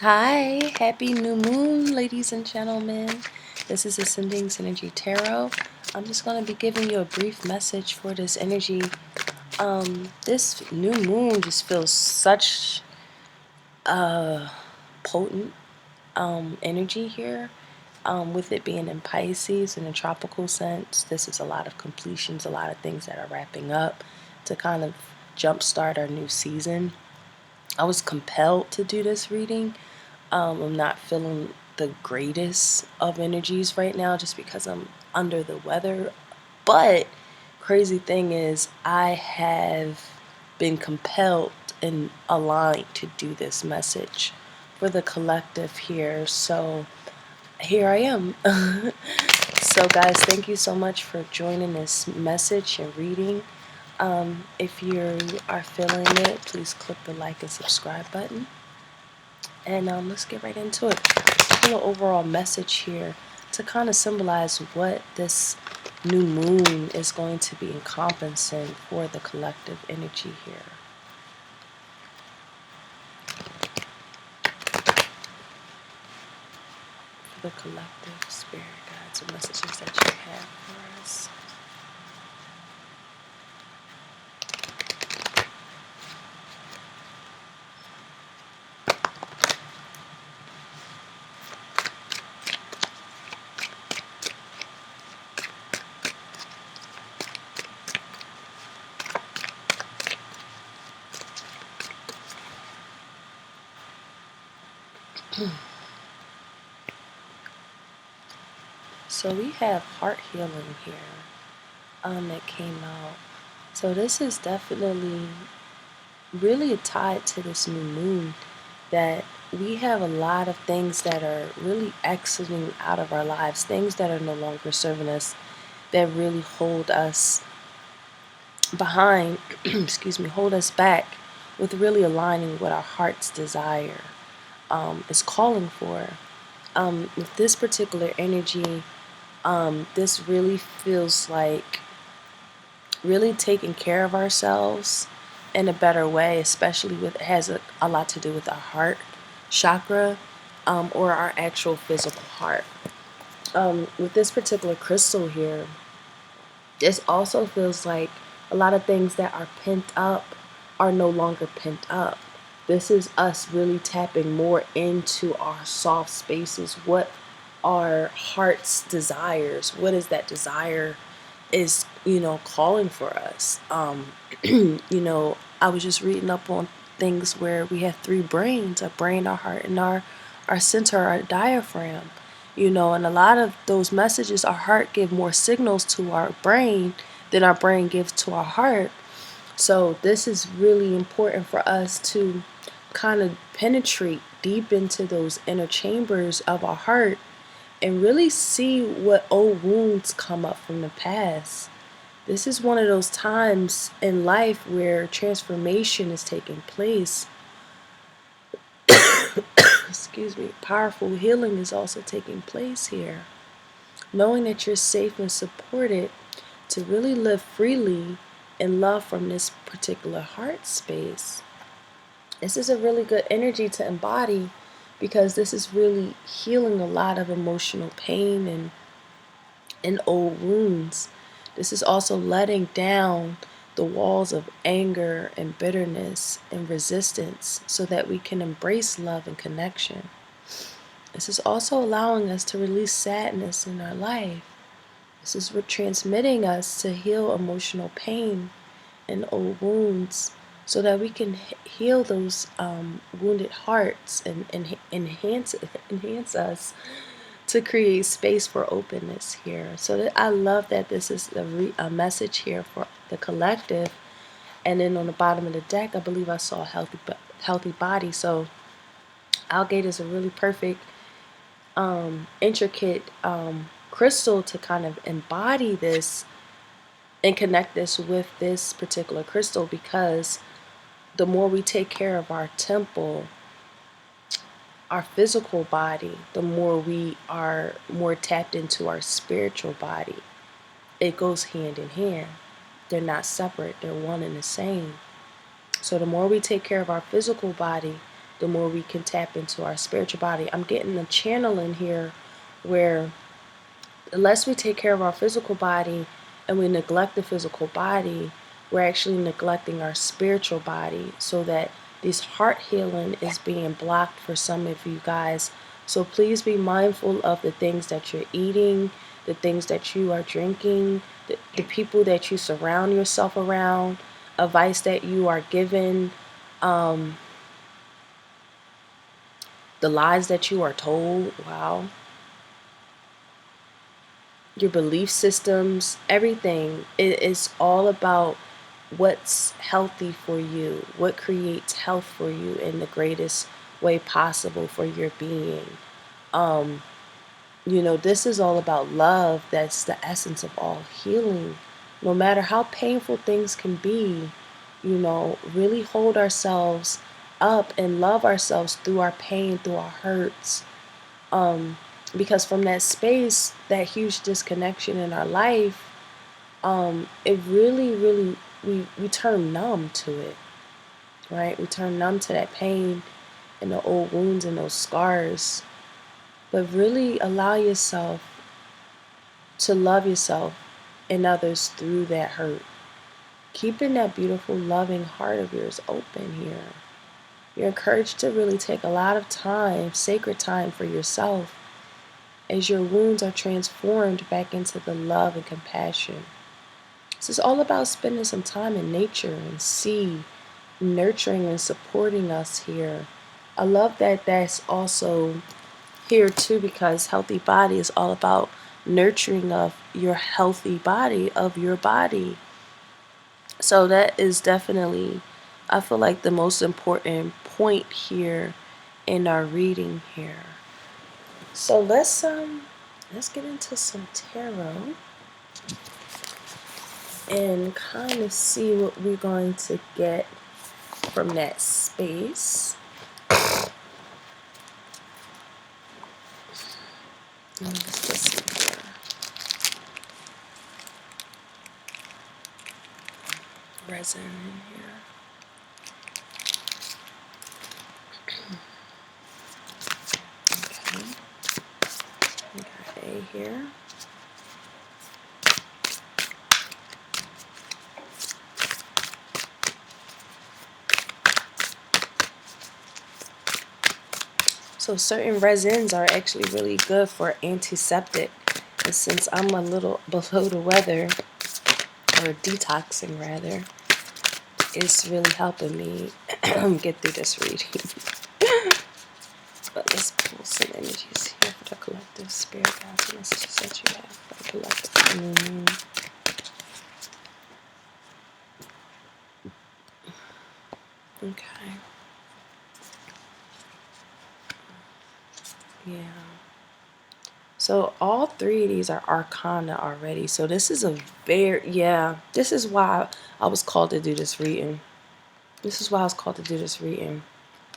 Hi, happy new moon, ladies and gentlemen. This is Ascending Synergy Tarot. I'm just going to be giving you a brief message for this energy. This new moon just feels such a potent energy here. With it being in Pisces in a tropical sense, this is a lot of completions, a lot of things that are wrapping up to kind of jumpstart our new season. I was compelled to do this reading. I'm not feeling the greatest of energies right now just because I'm under the weather. But crazy thing is, I have been compelled and aligned to do this message for the collective here. So here I am. So guys, thank you so much for joining this message and reading. If you are feeling it, please click the like and subscribe button. And let's get right into it. A little overall message here to kind of symbolize what this new moon is going to be encompassing for the collective energy here. For the collective spirit guides and messages that you have for us. So we have heart healing here that came out. So this is definitely really tied to this new moon, that we have a lot of things that are really exiting out of our lives, things that are no longer serving us, that really hold us behind, excuse me, hold us back with really aligning what our heart's desire is calling for. With this particular energy, this really feels like really taking care of ourselves in a better way, especially with it has a lot to do with our heart chakra, or our actual physical heart. With this particular crystal here, this also feels like a lot of things that are pent up are no longer pent up. This is us really tapping more into our soft spaces, what our heart's desires, what is that desire is, calling for us. I was just reading up on things where we have three brains: our brain, our heart, and our center, our diaphragm. And a lot of those messages, our heart give more signals to our brain than our brain gives to our heart. So this is really important for us to kind of penetrate deep into those inner chambers of our heart and really see what old wounds come up from the past. This is one of those times in life where transformation is taking place. Excuse me. Powerful healing is also taking place here. Knowing that you're safe and supported to really live freely in love from this particular heart space. This is a really good energy to embody because this is really healing a lot of emotional pain and old wounds. This is also letting down the walls of anger and bitterness and resistance so that we can embrace love and connection. This is also allowing us to release sadness in our life. This is transmitting us to heal emotional pain and old wounds so that we can heal those wounded hearts and enhance us to create space for openness here. So I love that this is a message here for the collective. And then on the bottom of the deck, I believe I saw healthy body. So Algate is a really perfect, intricate crystal to kind of embody this and connect this with this particular crystal, because the more we take care of our temple, our physical body, the more we are more tapped into our spiritual body. It goes hand in hand. They're not separate, they're one and the same. So the more we take care of our physical body, the more we can tap into our spiritual body. I'm getting a channel in here where unless we take care of our physical body and we neglect the physical body, we're actually neglecting our spiritual body, so that this heart healing is being blocked for some of you guys. So please be mindful of the things that you're eating, the things that you are drinking, the people that you surround yourself around, advice that you are given, the lies that you are told. Wow. Your belief systems, everything. It is all about what's healthy for you, what creates health for you in the greatest way possible for your being. This is all about love. That's the essence of all healing. No matter how painful things can be, really hold ourselves up and love ourselves through our pain, through our hurts. Because from that space, that huge disconnection in our life, it really, really, we turn numb to it, right? We turn numb to that pain and the old wounds and those scars. But really allow yourself to love yourself and others through that hurt. Keeping that beautiful, loving heart of yours open here. You're encouraged to really take a lot of time, sacred time for yourself, as your wounds are transformed back into the love and compassion. This is all about spending some time in nature and sea, nurturing and supporting us here. I love that that's also here too, because healthy body is all about nurturing of your healthy body, of your body. So that is definitely, I feel like, the most important point here in our reading here. So let's get into some tarot and kind of see what we're going to get from that space. Let's get some more resin in here. Okay. We got A here. So certain resins are actually really good for antiseptic. And since I'm a little below the weather, or detoxing rather, it's really helping me get through this reading. But let's pull some energies here for the collective spirit guides and messages that you have for the collective. Okay. Yeah. So all three of these are arcana already. So this is this is why I was called to do this reading.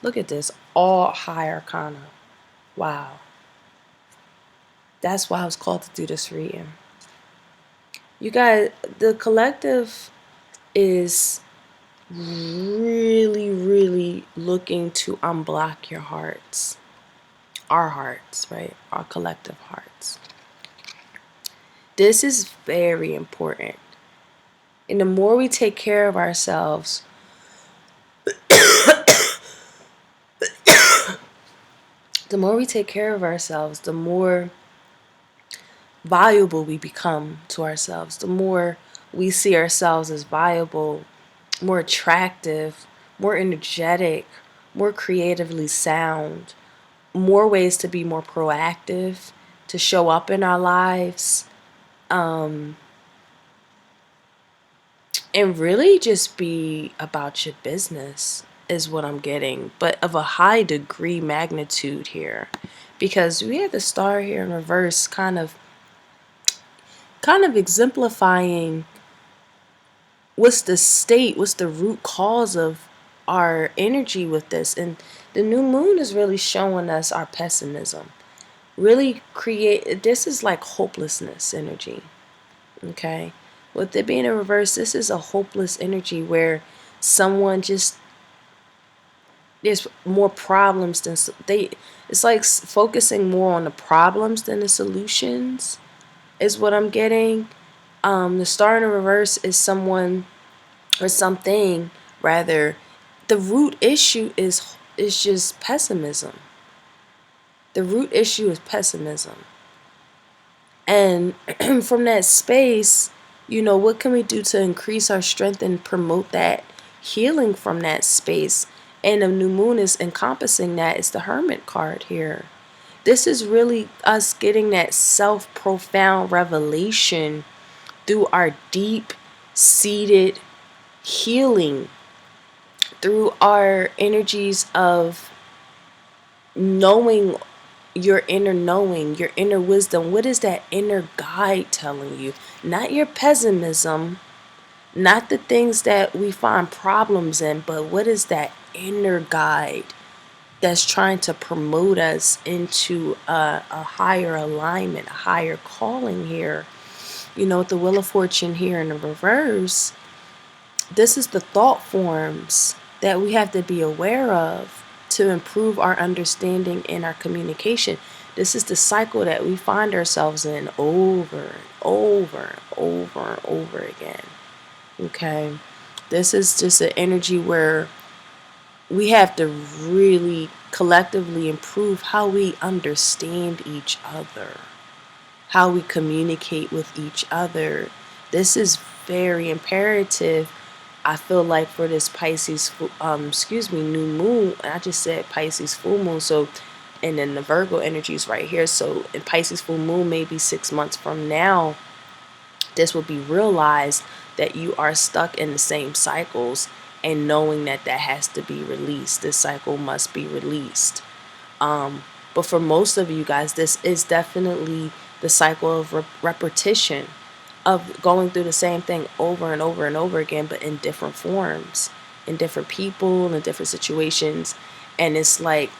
Look at this, all high arcana. Wow. That's why I was called to do this reading. You guys, the collective is really, really looking to unblock your hearts. Our hearts, right? Our collective hearts. This is very important. And the more we take care of ourselves, the more valuable we become to ourselves. The more we see ourselves as valuable, more attractive, more energetic, more creatively sound, more ways to be more proactive, to show up in our lives, and really just be about your business is what I'm getting, but of a high degree magnitude here, because we have the star here in reverse, kind of exemplifying what's the root cause of our energy with this. And the new moon is really showing us our pessimism. This is like hopelessness energy. Okay. With it being in reverse, this is a hopeless energy where someone just there's more problems than it's like focusing more on the problems than the solutions is what I'm getting. The star in the reverse is someone or something rather. The root issue is just pessimism. The root issue is pessimism. And from that space, what can we do to increase our strength and promote that healing from that space? And the new moon is encompassing that. It's the Hermit card here. This is really us getting that self-profound revelation through our deep-seated healing, through our energies of knowing your inner knowing, your inner wisdom. What is that inner guide telling you? Not your pessimism, not the things that we find problems in, but what is that inner guide that's trying to promote us into a higher alignment, a higher calling here? With the Wheel of Fortune here in the reverse, this is the thought forms that we have to be aware of to improve our understanding and our communication. This is the cycle that we find ourselves in over and over and over and over again. Okay? This is just an energy where we have to really collectively improve how we understand each other, how we communicate with each other. This is very imperative, I feel like, for this Pisces, new moon. I just said Pisces full moon, so, and then the Virgo energy is right here. So in Pisces full moon, maybe 6 months from now, this will be realized that you are stuck in the same cycles, and knowing that that has to be released. This cycle must be released. But for most of you guys, this is definitely the cycle of repetition, of going through the same thing over and over and over again, but in different forms, in different people, in different situations. And it's like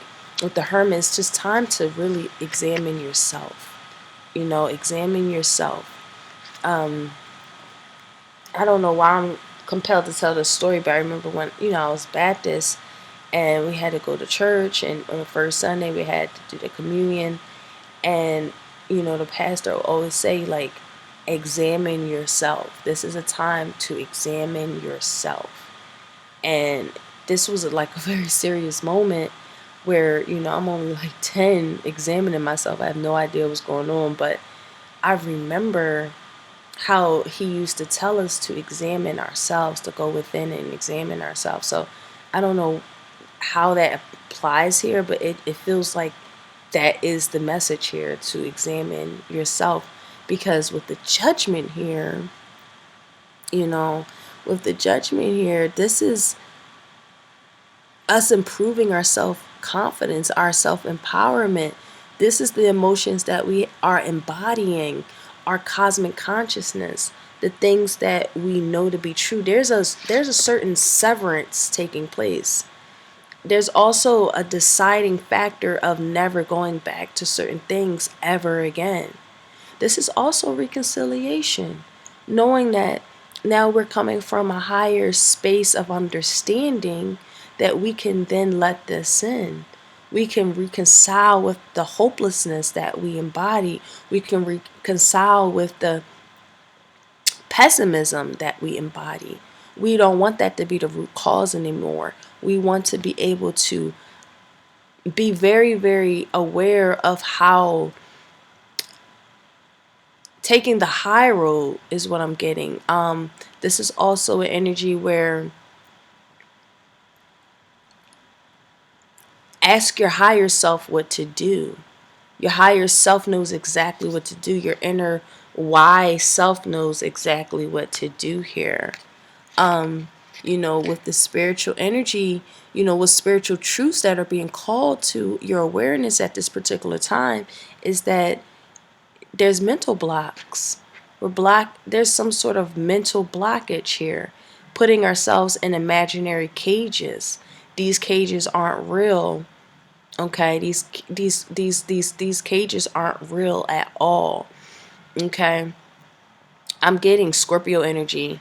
with the Hermit, it's just time to really examine yourself. Examine yourself. I don't know why I'm compelled to tell this story, but I remember when, I was Baptist and we had to go to church, and on the first Sunday we had to do the communion. And, the pastor will always say, like, examine yourself. This is a time to examine yourself. And this was like a very serious moment where, I'm only like 10 examining myself. I have no idea what's going on, but I remember how he used to tell us to examine ourselves, to go within and examine ourselves. So I don't know how that applies here, but it feels like that is the message here, to examine yourself. Because with the judgment here, this is us improving our self-confidence, our self-empowerment. This is the emotions that we are embodying, our cosmic consciousness, the things that we know to be true. There's a certain severance taking place. There's also a deciding factor of never going back to certain things ever again. This is also reconciliation, knowing that now we're coming from a higher space of understanding, that we can then let this in. We can reconcile with the hopelessness that we embody. We can reconcile with the pessimism that we embody. We don't want that to be the root cause anymore. We want to be able to be very, very aware of how taking the high road is what I'm getting. This is also an energy where ask your higher self what to do. Your higher self knows exactly what to do. Your inner wise self knows exactly what to do here. With the spiritual energy, with spiritual truths that are being called to your awareness at this particular time, is that there's mental blocks. There's some sort of mental blockage here, putting ourselves in imaginary cages. These cages aren't real. Okay, these cages aren't real at all. Okay, I'm getting Scorpio energy.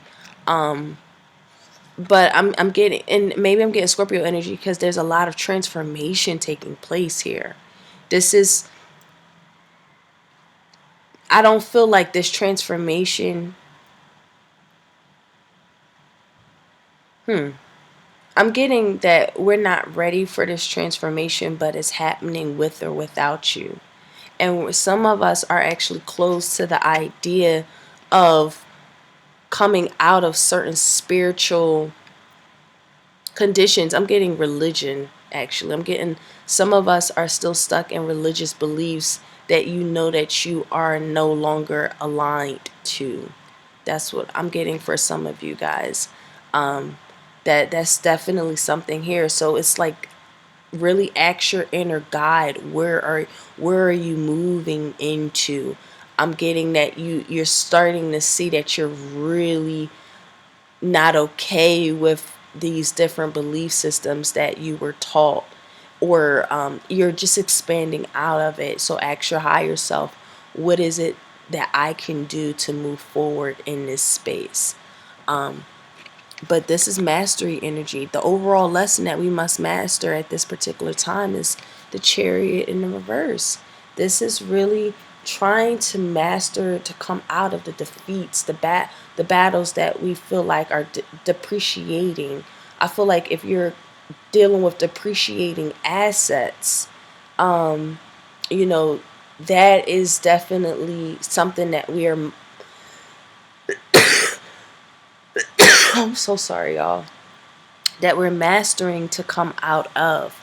But I'm getting, and maybe I'm getting Scorpio energy because there's a lot of transformation taking place here. This is, I don't feel like this transformation. I'm getting that we're not ready for this transformation, but it's happening with or without you. And some of us are actually close to the idea of coming out of certain spiritual conditions. I'm getting religion, actually. I'm getting, some of us are still stuck in religious beliefs that you know that you are no longer aligned to. That's what I'm getting for some of you guys. That's definitely something here. So it's like, really ask your inner guide. Where are you moving into? I'm getting that you're starting to see that you're really not okay with these different belief systems that you were taught, or you're just expanding out of it. So ask your higher self, what is it that I can do to move forward in this space? But this is mastery energy. The overall lesson that we must master at this particular time is the Chariot in the reverse. This is really trying to master, to come out of the defeats, the battles that we feel like are depreciating. I feel like if you're dealing with depreciating assets, you know, that is definitely something that we are. I'm so sorry, y'all. That we're mastering to come out of.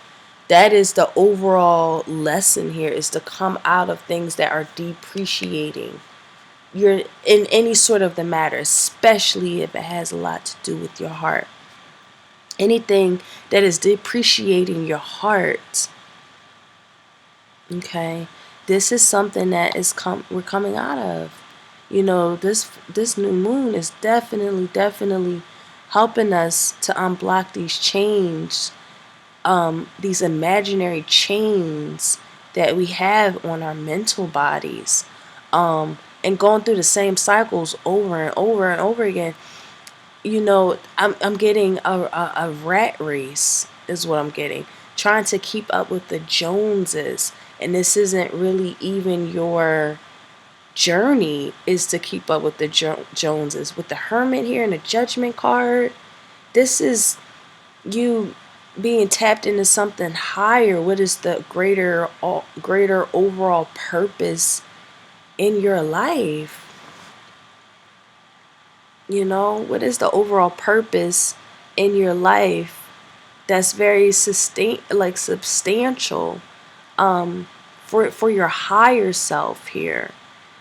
That is the overall lesson here, is to come out of things that are depreciating. You're in any sort of the matter, especially if it has a lot to do with your heart. Anything that is depreciating your heart, okay? This is something that we're coming out of. You know, this new moon is definitely helping us to unblock these chains, these imaginary chains that we have on our mental bodies, and going through the same cycles over and over and over again. You know, I'm getting a rat race is what I'm getting, trying to keep up with the Joneses, and this isn't really even your journey, is to keep up with the Joneses. With the Hermit here and the Judgment card, this is you being tapped into something higher. What is the greater overall purpose in your life? You know, what is the overall purpose in your life that's very substantial, for your higher self here?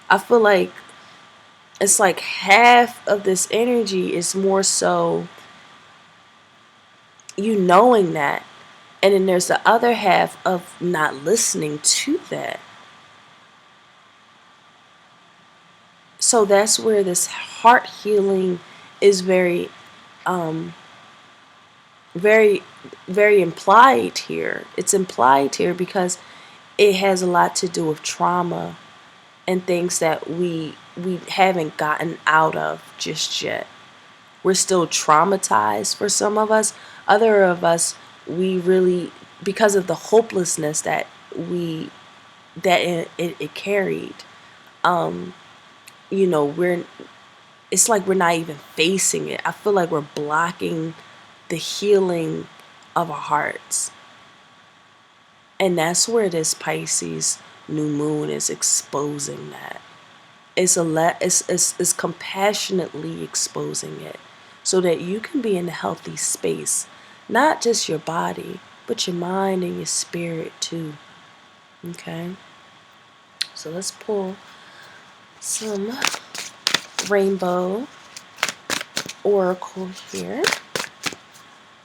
I feel like it's like half of this energy is more so you knowing that, and then there's the other half of not listening to that. So that's where this heart healing is very, very, very implied here. It's implied here because it has a lot to do with trauma and things that we haven't gotten out of just yet. We're still traumatized for some of us. Other of us, we really, because of the hopelessness that it carried, you know, it's like we're not even facing it. I feel like we're blocking the healing of our hearts. And that's where this Pisces new moon is exposing that. It's compassionately exposing it so that you can be in a healthy space, not just your body, but your mind and your spirit too. Okay? So let's pull some rainbow oracle here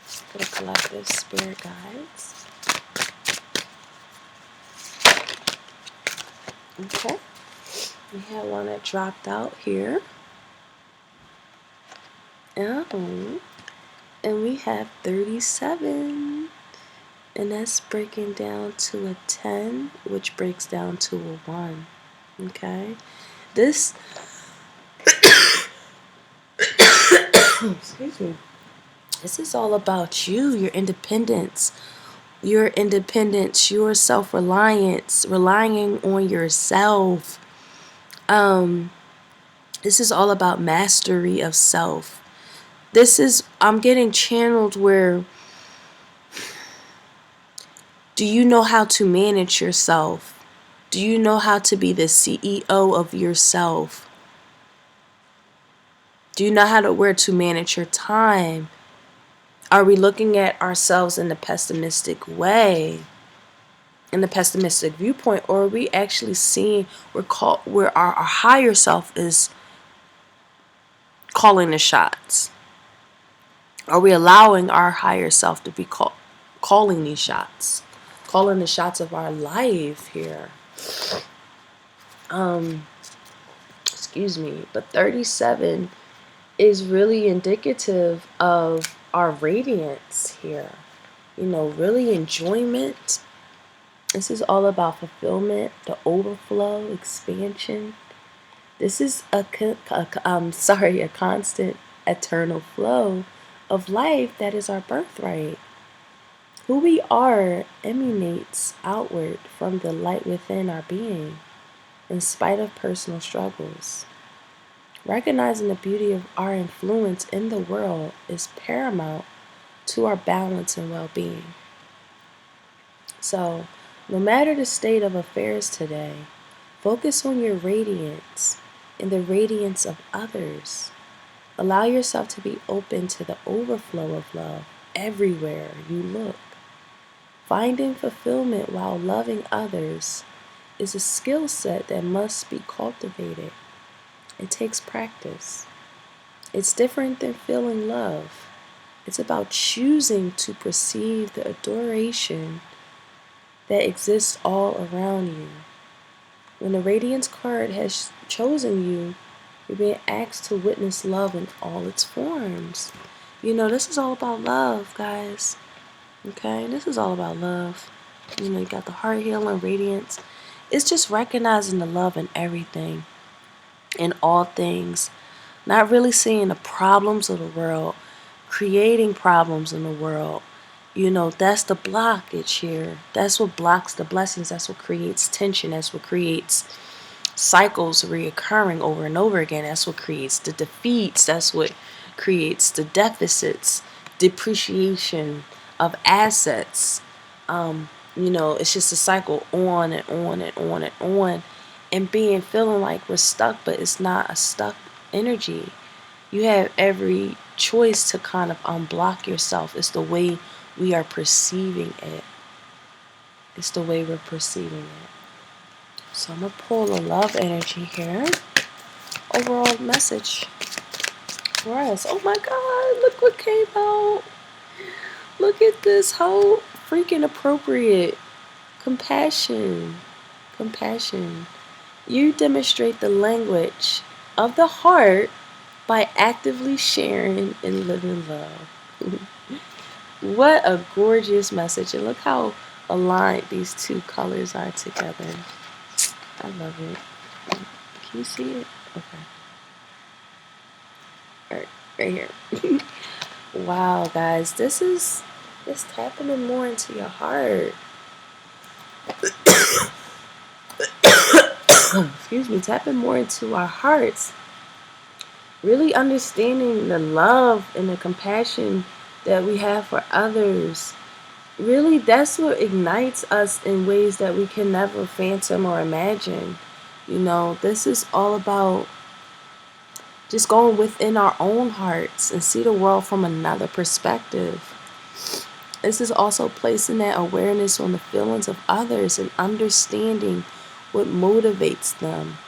for the collective spirit guides. Okay? We have one that dropped out here. Oh, and we have 37. And that's breaking down to a 10, which breaks down to a 1. Okay? This, excuse me. This is all about you, your independence, your self-reliance, relying on yourself. This is all about mastery of self. I'm getting channeled where, do you know how to manage yourself? Do you know how to be the CEO of yourself? Do you know where to manage your time? Are we looking at ourselves in the pessimistic way, in the pessimistic viewpoint, or are we actually seeing where our higher self is calling the shots? Are we allowing our higher self to be calling these shots, calling the shots of our life here? Excuse me, but 37 is really indicative of our radiance here. You know, really enjoyment. This is all about fulfillment, the overflow, expansion. This is a constant, eternal flow of life that is our birthright. Who we are emanates outward from the light within our being, in spite of personal struggles. Recognizing the beauty of our influence in the world is paramount to our balance and well-being. So, no matter the state of affairs today, focus on your radiance and the radiance of others. Allow yourself to be open to the overflow of love everywhere you look. Finding fulfillment while loving others is a skill set that must be cultivated. It takes practice. It's different than feeling love. It's about choosing to perceive the adoration that exists all around you. When the Radiance card has chosen you, you're being asked to witness love in all its forms. You know, this is all about love, guys. Okay? This is all about love. You know, you got the heart healing, radiance. It's just recognizing the love in everything, in all things. Not really seeing the problems of the world, creating problems in the world. You know, that's the blockage here. That's what blocks the blessings. That's what creates tension. That's what creates cycles reoccurring over and over again. That's what creates the defeats. That's what creates the deficits, depreciation of assets. You know, it's just a cycle on and on and on and on. And feeling like we're stuck, but it's not a stuck energy. You have every choice to kind of unblock yourself. It's the way we are perceiving it. It's the way we're perceiving it. So I'm going to pull a love energy here. Overall message for us. Oh my God, look what came out. Look at this whole freaking appropriate. Compassion. Compassion. You demonstrate the language of the heart by actively sharing and living love. What a gorgeous message. And look how aligned these two colors are together. I love it. Can you see it? Okay. Alright, right here. Wow, guys. It's tapping more into your heart. Excuse me. Tapping more into our hearts. Really understanding the love and the compassion that we have for others. Really, that's what ignites us in ways that we can never fathom or imagine. You know, this is all about just going within our own hearts and see the world from another perspective. This is also placing that awareness on the feelings of others and understanding what motivates them.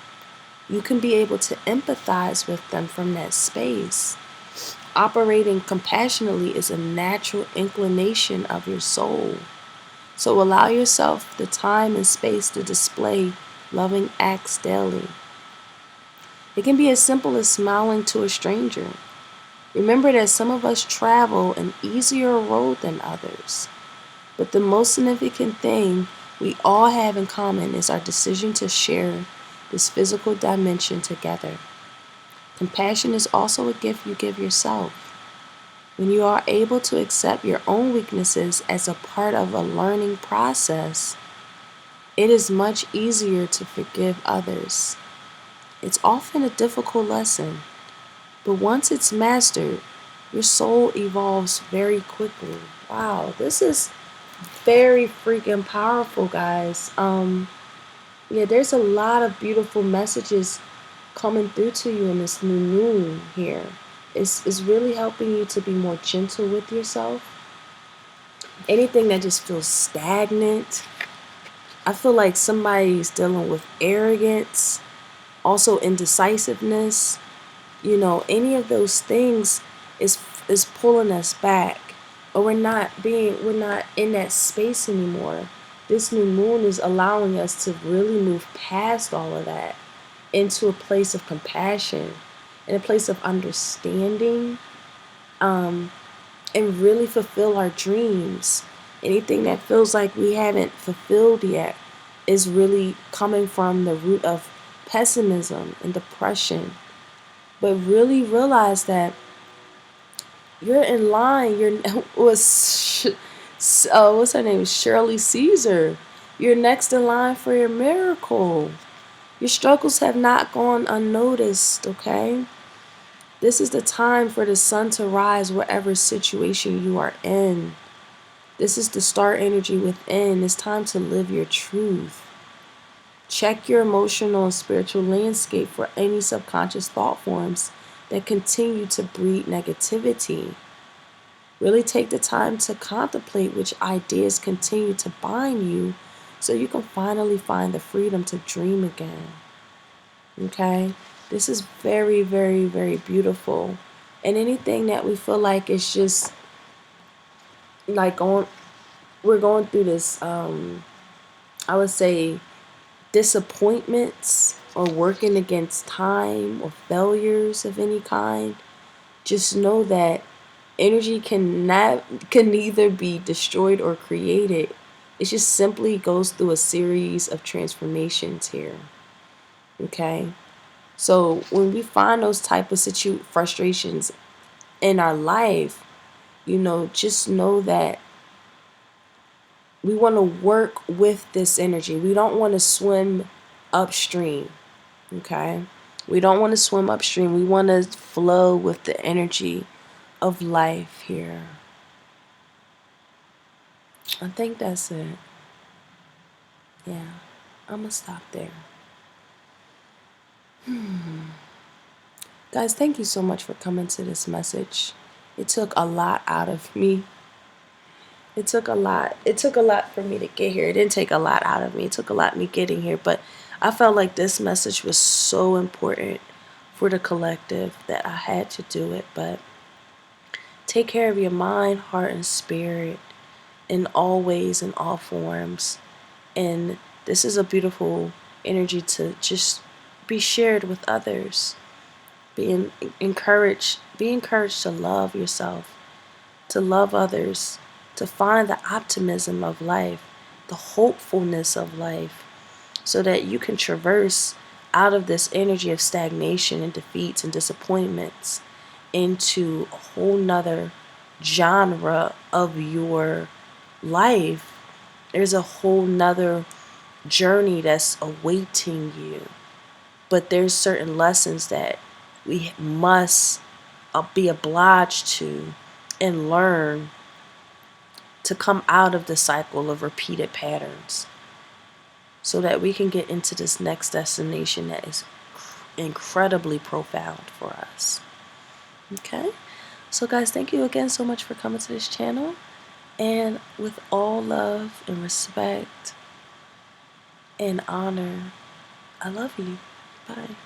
You can be able to empathize with them from that space. Operating compassionately is a natural inclination of your soul. So allow yourself the time and space to display loving acts daily. It can be as simple as smiling to a stranger. Remember that some of us travel an easier road than others. But the most significant thing we all have in common is our decision to share this physical dimension together. Compassion is also a gift you give yourself. When you are able to accept your own weaknesses as a part of a learning process, it is much easier to forgive others. It's often a difficult lesson, but once it's mastered, your soul evolves very quickly. Wow, this is very freaking powerful, guys. Yeah, there's a lot of beautiful messages coming through to you in this new moon here. It's really helping you to be more gentle with yourself. Anything that just feels stagnant. I feel like somebody's dealing with arrogance, also indecisiveness. You know, any of those things is pulling us back, or we're not in that space anymore. This new moon is allowing us to really move past all of that into a place of compassion, in a place of understanding, and really fulfill our dreams. Anything that feels like we haven't fulfilled yet is really coming from the root of pessimism and depression. But really realize that you're in line. You're what's her name? Shirley Caesar. You're next in line for your miracle. Your struggles have not gone unnoticed, okay? This is the time for the sun to rise whatever situation you are in. This is the star energy within. It's time to live your truth. Check your emotional and spiritual landscape for any subconscious thought forms that continue to breed negativity. Really take the time to contemplate which ideas continue to bind you so you can finally find the freedom to dream again. Okay? This is very, very, very beautiful. And anything that we feel like is just like we're going through this, I would say, disappointments or working against time or failures of any kind, just know that energy can neither be destroyed or created. It just simply goes through a series of transformations here. Okay? So when we find those type of frustrations in our life, you know, just know that we want to work with this energy. We don't want to swim upstream. Okay? We don't want to swim upstream. We want to flow with the energy of life here. I think that's it. Yeah, I'm going to stop there. Guys, thank you so much for coming to this message. It took a lot out of me. It took a lot. It took a lot for me to get here. It didn't take a lot out of me. It took a lot me getting here. But I felt like this message was so important for the collective that I had to do it. But take care of your mind, heart, and spirit in all ways, in all forms. And this is a beautiful energy to just be shared with others. Be encouraged to love yourself, to love others, to find the optimism of life, the hopefulness of life, so that you can traverse out of this energy of stagnation and defeats and disappointments into a whole nother genre of your life. There's a whole nother journey that's awaiting you. But there's certain lessons that we must be obliged to and learn to come out of the cycle of repeated patterns so that we can get into this next destination that is incredibly profound for us. Okay? So guys, thank you again so much for coming to this channel. And with all love and respect and honor, I love you. Bye.